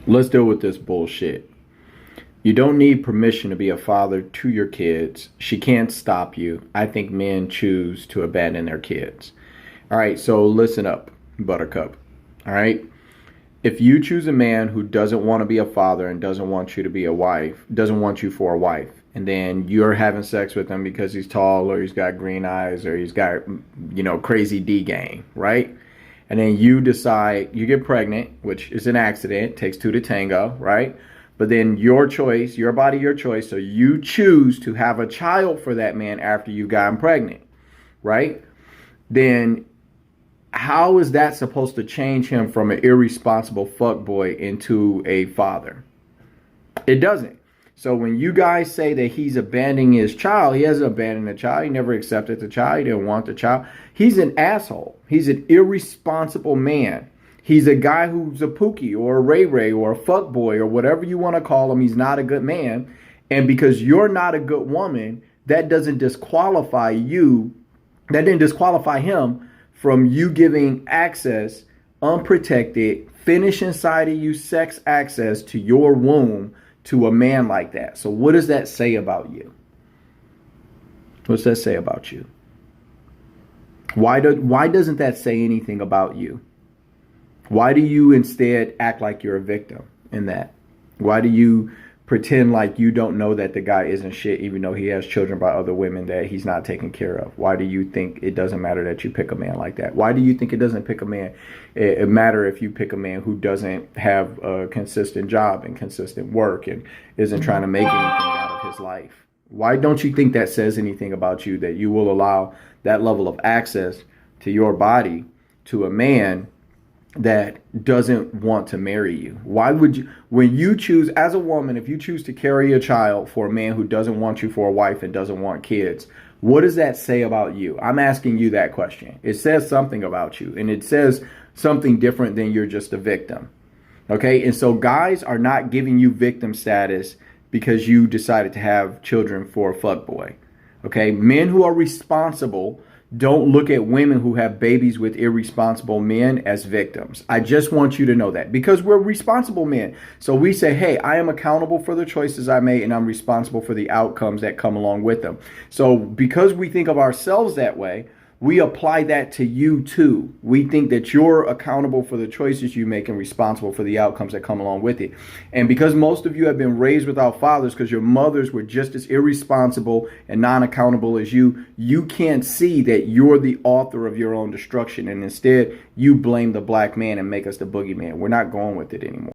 Let's deal with this bullshit. You don't need permission to be a father to your kids. She can't stop you. I think men choose to abandon their kids. All right, so listen up, Buttercup. All right. If you choose a man who doesn't want to be a father and doesn't want you to be a wife, doesn't want you for a wife, and then you're having sex with him because he's tall or he's got green eyes or he's got, crazy D game, right? And then you decide you get pregnant, which is an accident, takes two to tango, right? But then your choice, your body, your choice. So you choose to have a child for that man after you've gotten pregnant, right? Then how is that supposed to change him from an irresponsible fuckboy into a father? It doesn't. So when you guys say that he's abandoning his child, he hasn't abandoned the child. He never accepted the child. He didn't want the child. He's an asshole. He's an irresponsible man. He's a guy who's a pookie or a ray-ray or a fuckboy or whatever you want to call him. He's not a good man. And because you're not a good woman, that doesn't disqualify you. That didn't disqualify him from you giving access, unprotected, finish inside of you sex access to your womb to a man like that. So what does that say about you? What's that say about you? Why doesn't that say anything about you? Why do you instead act like you're a victim in that? Why do you pretend like you don't know that the guy isn't shit, even though he has children by other women that he's not taking care of? Why do you think it doesn't matter that you pick a man like that? Why do you think it doesn't matter if you pick a man who doesn't have a consistent job and consistent work and isn't trying to make anything out of his life? Why don't you think that says anything about you, that you will allow that level of access to your body to a man that doesn't want to marry you? Why would you, when you choose as a woman, if you choose to carry a child for a man who doesn't want you for a wife and doesn't want kids, what does that say about you? I'm asking you that question. It says something about you, and it says something different than you're just a victim. Okay. And so guys are not giving you victim status because you decided to have children for a fuckboy. Okay. Men who are responsible don't look at women who have babies with irresponsible men as victims. I just want you to know that, because we're responsible men. So we say, hey, I am accountable for the choices I made and I'm responsible for the outcomes that come along with them. So because we think of ourselves that way, we apply that to you too. We think that you're accountable for the choices you make and responsible for the outcomes that come along with it. And because most of you have been raised without fathers, because your mothers were just as irresponsible and non-accountable as you can't see that you're the author of your own destruction. And instead, you blame the black man and make us the boogeyman. We're not going with it anymore.